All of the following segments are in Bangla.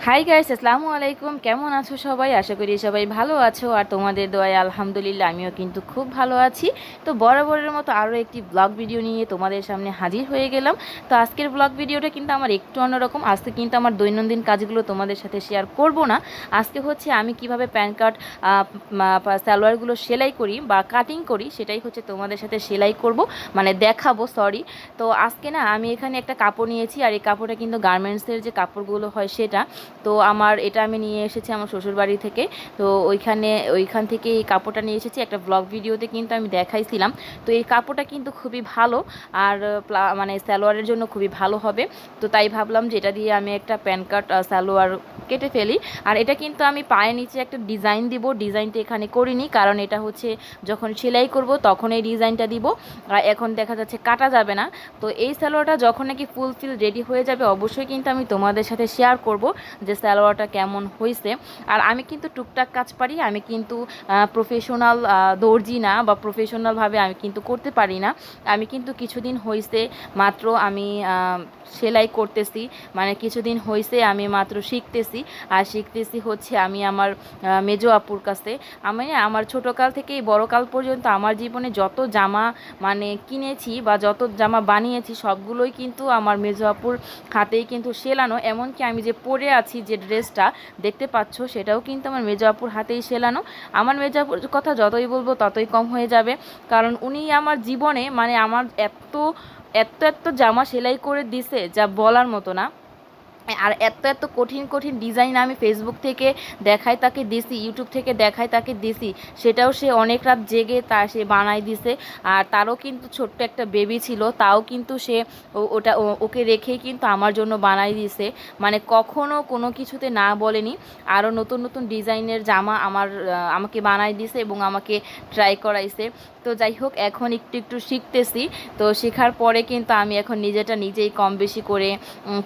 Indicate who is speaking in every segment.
Speaker 1: হাই গাইস, আসসালামু আলাইকুম। কেমন আছো সবাই? আশা করি সবাই ভালো আছো, আর তোমাদের দোয়ায় আলহামদুলিল্লাহ আমিও কিন্তু খুব ভালো আছি। তো বরাবরের মতো আরও একটি ব্লগ ভিডিও নিয়ে তোমাদের সামনে হাজির হয়ে গেলাম। তো আজকের ব্লগ ভিডিওটা কিন্তু আমার একটু অন্যরকম। আজকে কিন্তু আমার দৈনন্দিন কাজগুলো তোমাদের সাথে শেয়ার করব না। আজকে হচ্ছে আমি কিভাবে প্যান কার্ড সালোয়ারগুলো সেলাই করি বা কাটিং করি, সেটাই হচ্ছে তোমাদের সাথে সেলাই করব, মানে দেখাবো, সরি। তো আজকে না আমি এখানে একটা কাপড় নিয়েছি, আর এই কাপড়টা কিন্তু গার্মেন্টসের যে কাপড়গুলো হয় সেটা। তো এটা আমি নিয়ে এসেছি আমার শ্বশুরবাড়ি থেকে। তো ওইখান থেকে এই কাপড়টা নিয়ে এসেছি, একটা ব্লগ ভিডিওতে কিন্তু আমি দেখাইছিলাম। তো এই কাপড়টা কিন্তু খুবই ভালো, আর মানে সালোয়ারের জন্য খুবই ভালো হবে। তো তাই ভাবলাম যে এটা দিয়ে আমি একটা প্যান কার্ড সালোয়ার কেটে ফেলি। আর এটা কিন্তু আমি পায়ের নিচে একটা ডিজাইন দিব। ডিজাইনটা এখানে করিনি, কারণ এটা হচ্ছে যখন সেলাই করব তখন এই ডিজাইনটা দিব, আর এখন দেখা যাচ্ছে কাটা যাবে না। তো এই সালোয়ারটা যখন নাকি ফুলফিল রেডি হয়ে যাবে অবশ্যই কিন্তু আমি তোমাদের সাথে শেয়ার করব যে সালোয়ারটা কেমন হয়েছে। আর আমি কিন্তু টুকটাক কাজ পারি, আমি কিন্তু প্রফেশনাল দর্জি না, বা প্রফেশনালভাবে আমি কিন্তু করতে পারি না। আমি কিন্তু কিছুদিন হয়েছে মাত্র আমি সেলাই করতেছি, মানে কিছুদিন হয়েছে আমি মাত্র শিখতেছি। আর শিখতেছি হচ্ছে আমি আমার মেজো আপুর কাছে। আমি আমার ছোটোকাল থেকেই বড়কাল পর্যন্ত আমার জীবনে যত জামা মানে কিনেছি বা যত জামা বানিয়েছি সবগুলোই কিন্তু আমার মেজো আপুর হাতেই কিন্তু সেলানো। এমনকি আমি যে পরে আছি যে ড্রেসটা দেখতে পাচ্ছ সেটাও কিন্তু আমার মেজো আপুর হাতেই সেলানো। আমার মেজো আপুর কথা যতই বলবো ততই কম হয়ে যাবে, কারণ উনি আমার জীবনে মানে আমার এত এত এত জামা সেলাই করে দিছে যা বলার মতো না। আর এত এত কঠিন কঠিন ডিজাইন আমি ফেসবুক থেকে দেখাই তাকে দিছি, ইউটিউব থেকে দেখাই তাকে দিছি, সেটাও সে অনেক রাত জেগে সে বানাই দিছে। আর তারও কিন্তু ছোট্ট একটা বেবি ছিল, তাও কিন্তু সে ওকে রেখেই কিন্তু আমার জন্য বানাই দিছে, মানে কখনো কোনো কিছুতে না বলেনি। আরও নতুন নতুন ডিজাইনের জামা আমাকে বানাই দিছে এবং আমাকে ট্রাই করাইছে। তো যাই হোক, এখন একটু একটু শিখতেছি। তো শেখার পরে কিন্তু আমি এখন নিজেই কম বেশি করে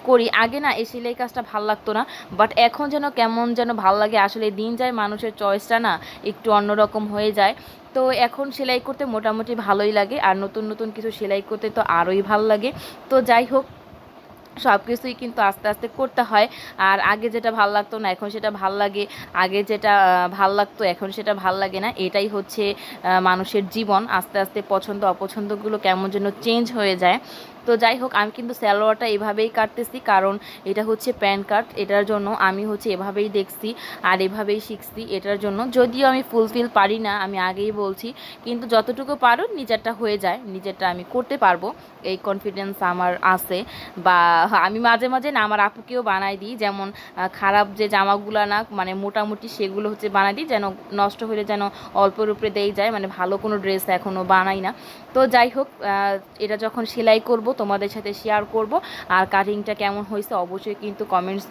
Speaker 1: করি। আগে না এই সেলাই কাজটা ভাল লাগতো না, বাট এখন যেন কেমন যেন ভাল লাগে। আসলে দিন যায় মানুষের চয়েসটা না একটু অন্যরকম হয়ে যায়। তো এখন সেলাই করতে মোটামুটি ভালোই লাগে, আর নতুন নতুন কিছু সেলাই করতে তো আরোই ভাল লাগে। তো যাই হোক, সব কিছুই কিন্তু আস্তে আস্তে করতে হয়। আর আগে যেটা ভাল লাগতো না এখন সেটা ভাল লাগে, আগে যেটা ভাল লাগতো এখন সেটা ভাল লাগে না। এটাই হচ্ছে মানুষের জীবন। আস্তে আস্তে পছন্দ অপছন্দগুলো কেমন যেন চেঞ্জ হয়ে যায়। তো যাই হোক, আমি কিন্তু সালোয়ারটা এভাবেই কাটতেছি, কারণ এটা হচ্ছে প্যান কার্ড, এটার জন্য আমি হচ্ছে এভাবেই দেখছি আর এভাবেই শিখছি। এটার জন্য যদিও আমি ফুলফিল পারি না, আমি আগেই বলছি, কিন্তু যতটুকু পারো নিজেরটা হয়ে যায়, নিজেরটা আমি করতে পারবো, এই কনফিডেন্স আমার আছে। বা আমি মাঝে মাঝে না আমার আপুকেও বানাই দিই, যেমন খারাপ যে জামাগুলো না মানে মোটামুটি সেগুলো হচ্ছে বানাই দিই, যেন নষ্ট হলে যেন অল্পের উপরে দেই যায়, মানে ভালো কোনো ড্রেস এখনও বানাই না। তো যাই হোক, এটা যখন সেলাই করব তোমাদের সাথে শেয়ার করব। আর কাটিংটা কেমন হয়েছে অবশ্যই কিন্তু কমেন্টস